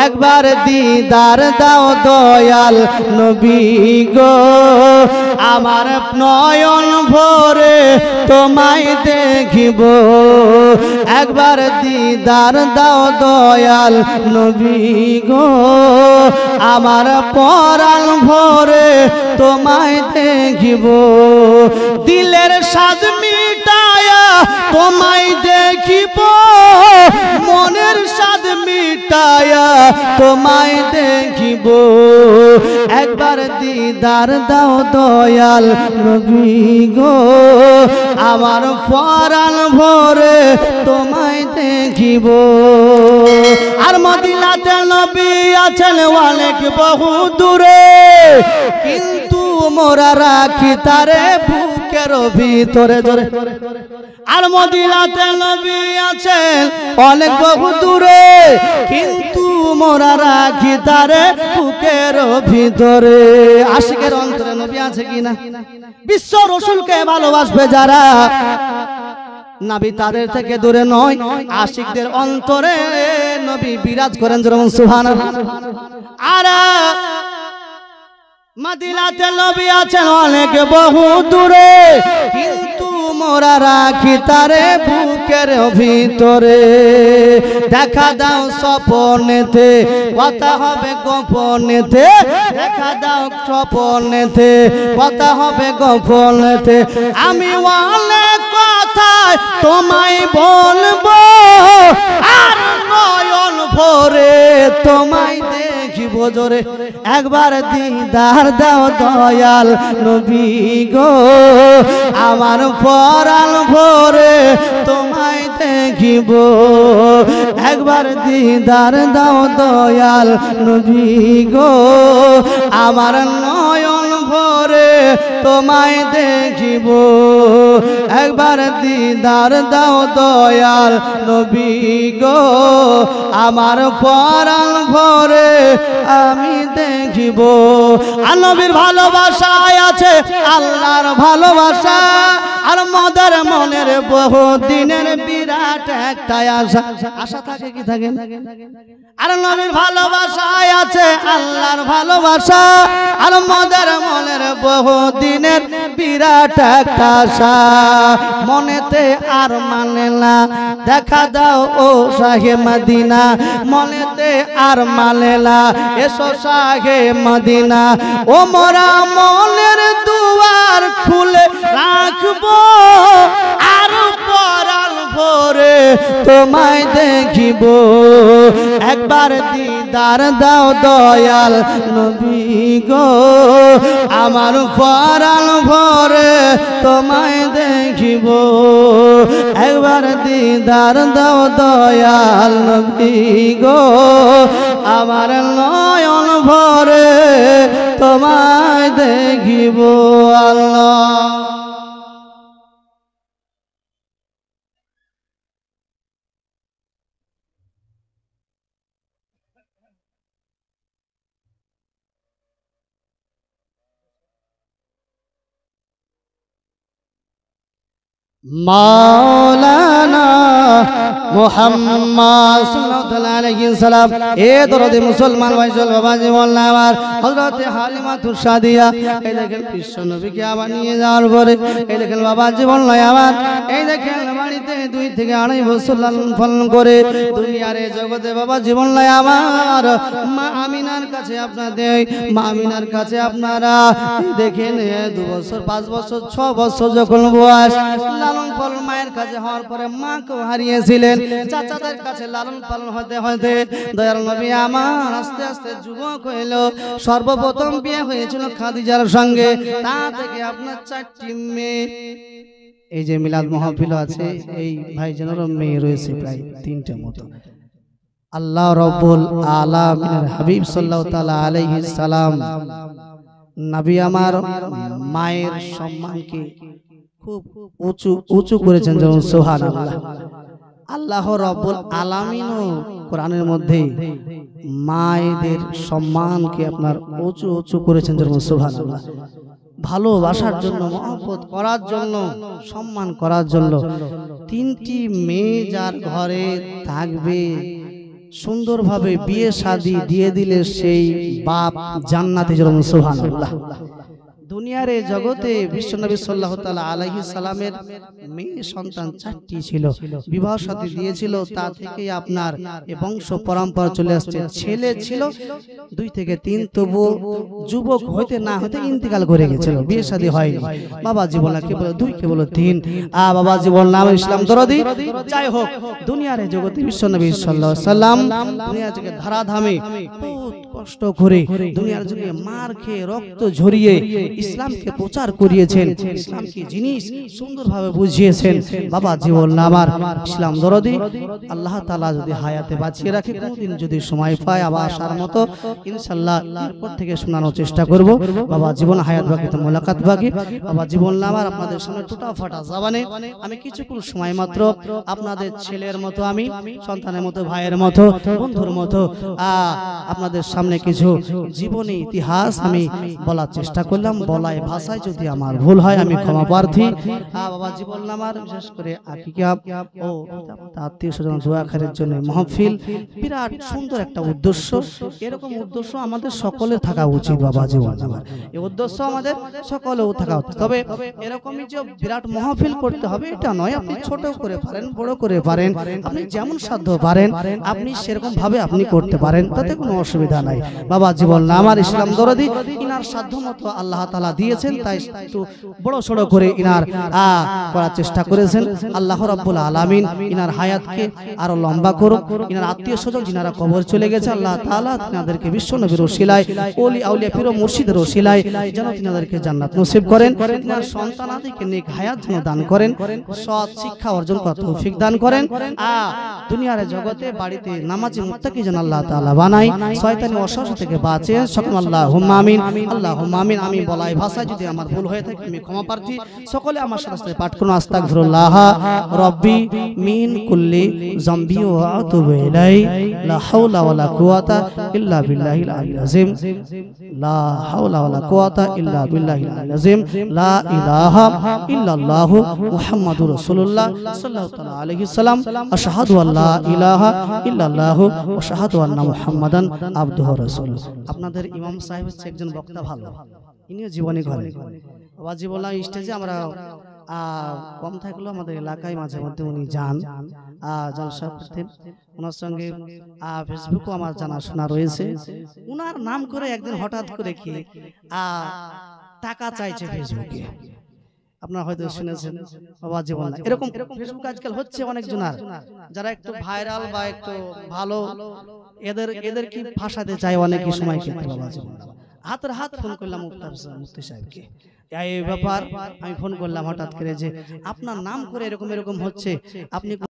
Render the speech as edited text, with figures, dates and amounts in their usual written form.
একবার দিদার দাও দয়াল নবী গো আমার নয়ন ভরে তোমায় দেখিব একবার দিদার দাও দয়াল নবী গো আমার পরাণ ভরে তোমায় দেখিব দিলের স্বাদ মিটায়া তোমায় দেখিব মনের স্বাদ মিটায়া তোমায় দেখিব একবার দিদার দাও দয়াল নবী গো আমার পরাণ ভরে তোমায় দেখিব আর মদিনাতে নবী আছেন অনেক বহু দূরে কিন্তু মোরা রাখি তারে বুকের ভিতরে জোরে আর মদিনাতে নবী আছেন অনেক বহু দূরে কিন্তু মোরা রাখি তারে বুকের ভিতরে আশিকের অন্তরে নবী আছে কিনা বিশ্ব রাসূলকে ভালোবাসবে যারা নবী তাদের থেকে দূরে নয় আশিকদের অন্তরে নবী বিরাজ করেন যেমন সুবহানাল্লাহ আর মদিনাতে নবী আছেন অনেক বহু দূরে কিন্তু মোরা রাখি তারে বুকের ভিতরে দেখা দাও স্বপ্নেতে কথা হবে গোপনেতে দেখা দাও স্বপ্নেতে কথা হবে গোপনেতে আমি অনেক কথা তোমায় বলবো আর নয়ন ভরে তোমায় দেখিব জোরে একবার দিদার দাও দয়াল নবী গো আমার পরাণ ভরে তোমায় দেখিব একবার দিদার দাও দয়াল নবী গো আমার নয়ন ভরে তোমায় দেখিব একবার দিদার দাও দয়াল নবী গো আমার পরাণ ভরে আমি দেখিব আর নবীর ভালোবাসায় আছে আল্লাহর ভালোবাসা আর মদের মনের বহু দিনের বিরাট একটা আশা আশা থাকে কি থাকে আর নবীর ভালোবাসায় আছে আল্লাহর ভালোবাসা আর মদের মনের বহু দিনের বিরাট একটা আশা মনেতে আর মানে না দেখা দাও ও শাহে মদিনা মনেতে আর মানে না এসো শাহে মদিনা ও মোরা মনের দুয়ার খুলে রাখবো আর পরাণ ভরে তোমায় দেখিব একবার দিদার দাও দয়াল নবী গো আমার পরাণ ভরে তোমায় দেখিব একবার দিদার দাও দয়াল নবী গো আমার নয়ন ভরে তোমায় দেখিব আল্লাহ মাওলানা মুহাম্মদ সাল্লাল্লাহু আলাইহি সাল্লাম এ দরদে মুসলমান ভাই বাবা জীবন আমার হযরত হালিমাতুস সাদিয়া এই দেখেন বিশ্ব নবীকে আবার নিয়ে যাওয়ার পরে এই দেখেন বাবা জীবন আমার এই দেখেন বাড়িতে 2 থেকে 2.5 বছর লালন পালন করে দুনিয়ার এই জগতে বাবা জীবন আমার মা আমিনার কাছে আপনাদের মা আমিনার কাছে আপনারা দেখেন 2 বছর 5 বছর 6 বছর যখন বয়স লালন পালন মায়ের কাছে হওয়ার পরে মাকে হারিয়েছিলেন চাচাদের কাছে লালন পালন হতে হতে দয়াল নবী আমার আস্তে আস্তে যুবক হইল সর্বপ্রথম বিয়ে হয়েছিল খাদিজার সঙ্গে তা থেকে আপনার 4টি মেয়ে এই যে মিলাদ মাহফিল আছে এই ভাইজানের মেয়ে রয়েছে প্রায় 3টে মতো আল্লাহ রাব্বুল আলামিনের হাবিব সাল্লাল্লাহু তাআলা আলাইহি সালাম নবী আমার মায়ের সম্মানকে খুব উঁচু করেছেন যেমন সুবহানাল্লাহ আল্লাহ রাব্বুল আলামিনও কোরআনের মধ্যে মায়েদের সম্মানকে আপনার উঁচু করেছেন যেমন সুবহানাল্লাহ ভালোবাসার জন্য মহব্বত করার জন্য সম্মান করার জন্য 3টি মেয়ে যার ঘরে থাকবে সুন্দরভাবে বিয়ে শাদী দিয়ে দিলে সেই বাপ জান্নাতে যেরকম সুবহানাল্লাহ। দুনিয়ার এই জগতে বিশ্বনবী সাল্লাল্লাহু তাআলা আলাইহিস সালামের মেয়ে সন্তান 4টি ছিল, বিবাহ শাদী দিয়েছিল, তা থেকে আপনার এই বংশ পরম্পরা চলে আসছে। ছেলে ছিল 2 থেকে 3, তবু যুবক হইতে না হইতে ইন্তেকাল করে গেছিল, বিয়ে শাদী হয়নি। বাবা জীবন কে বলে 2, কে বলে 3। বাবা জীবন নাম ইসলাম দরদি। যাই হোক, দুনিয়ার এই জগতে বিশ্বনবী সাল্লাল্লাহু আলাইহি সাল্লাম দুনিয়া থেকে ধারাধামে বহুত কষ্ট করে দুনিয়ার যুগে মার খেয়ে রক্ত ঝরিয়ে ইসলামকে প্রচার করিয়েছেন, ইসলাম কি জিনিস সুন্দরভাবে বুঝিয়েছেন। বাবা জীবন আমার ইসলাম দরদি। আল্লাহ তাআলা যদি হায়াতে বাঁচিয়ে রাখে, কোনদিন যদি সময় পায় আবার আসার মতো ইনশাআল্লাহ এরপর থেকে শোনানোর চেষ্টা করব। বাবা জীবন হায়াত বাকি তো মোলাকাত বাকি। বাবা জীবন আমার আপনাদের সামনে টুটা ফাটা জাবানে আমি কিছুক্ষণ সময় মাত্র আপনাদের ছেলের মতো, আমি সন্তানের মতো, ভাইয়ের মতো, বন্ধুর মতো আপনাদের সামনে কিছু জীবনী ইতিহাস আমি বলার চেষ্টা করলাম। বলায় ভাষায় যদি আমার ভুল হয় আমি ক্ষমা প্রার্থী। বাবা জীবন আমার বিশেষ করে আকিকা ও আত্মীয় স্বজন দোয়া খায়ের জন্য মাহফিল বিরাট সুন্দর একটা উদ্দেশ্য। এরকম উদ্দেশ্য আমাদের সকলের থাকা উচিত। বাবা জীবন আমার এই উদ্দেশ্য আমাদের সকলেও থাকা উচিত। তবে এরকমই যে বিরাট মাহফিল করতে হবে এটা নয়, আপনি ছোট করে পারেন, বড় করে পারেন, আপনি যেমন সাধ্য পারেন আপনি সেরকম ভাবে আপনি করতে পারেন, তাতে কোনো অসুবিধা নাই। বাবা জীবন আমার ইসলাম দরদি ইনার সাধ্য মতো আল্লাহ তাআলা দিয়েছেন, তাই একটু বড় সড়ো করে ইনার করার চেষ্টা করেছেন। আল্লাহ রাব্বুল আলামিন ইনার হায়াতকে আরো লম্বা করুক। ইনার আত্মীয় স্বজন যিনারা কবর চলে গেছে আল্লাহ তাআলা তিনাদেরকে বিশ্ব নবীর ওসিলায়, ওলি আউলিয়া পীর ও মুর্শিদের ওসিলায় যেন তিনাদেরকে জান্নাত নসিব করেন। তিনার সন্তানাদিকে নেক হায়াত যেন দান করেন, সৎ শিক্ষা অর্জন করার তৌফিক দান করেন। দুনিয়ার জগতে বাড়িতে নামাজি মুত্তাকি যেন আল্লাহ তাআলা বানায়, শয়তানি ওয়াসওয়াসা থেকে বাঁচেন। সকল আল্লাহুম্মা আমিন, আল্লাহুম্মা আমিন। আমি বলাই ভাষায় যদি আমার ভুল হয়ে থাকে আমি ক্ষমা প্রার্থী। সকলে আমার সাথে পাঠ করুন আস্তাগফিরুল্লাহ রাব্বি মিন কুল্লি যামবি ওয়া আতুবু ইলাই। লা হাওলা ওয়ালা কুওয়াতা ইল্লা বিল্লাহিল আলিয়্যিল আযীম। লা হাওলা ওয়ালা কুওয়াতা ইল্লা বিল্লাহিল আলিয়্যিল আযীম। লা ইলাহা ইল্লাল্লাহু মুহাম্মাদুর রাসূলুল্লাহ সাল্লাল্লাহু তাআলা আলাইহি সাল্লাম। আশহাদু আল্লা ইলাহা ইল্লাল্লাহু ওয়া আশহাদু আন্না মুহাম্মাদান আবদুহু ওয়া রাসূলুহু। আপনাদের ইমাম সাহেব হচ্ছে একজন বক্তা ভালো, ইনিও জীবনী ঘরে বাবা জীবন স্টেজে আমরা কম থাকলেও আমাদের এলাকায় মাঝে মধ্যে উনি যান, জলসা করতেন। ওনার সঙ্গে ফেসবুকও আমার জানাশোনা রয়েছে। উনার নাম করে একদিন হঠাৎ করে কি টাকা চাইছে ফেসবুকে, আপনারা হয়তো শুনেছেন। বাবা জীবন এরকম ফেসবুক আজকাল হচ্ছে অনেক জনার, যারা একটু ভাইরাল বা একটু ভালো, এদের কি ফাঁসাতে চায় অনেক সময় ক্ষেত্রে। বাবা জীবন হাতের হাত ফোন করলাম মুফতি সাহেবকে, এই ব্যাপার আমি ফোন করলাম হঠাৎ করে যে আপনার নাম করে এরকম এরকম হচ্ছে, আপনি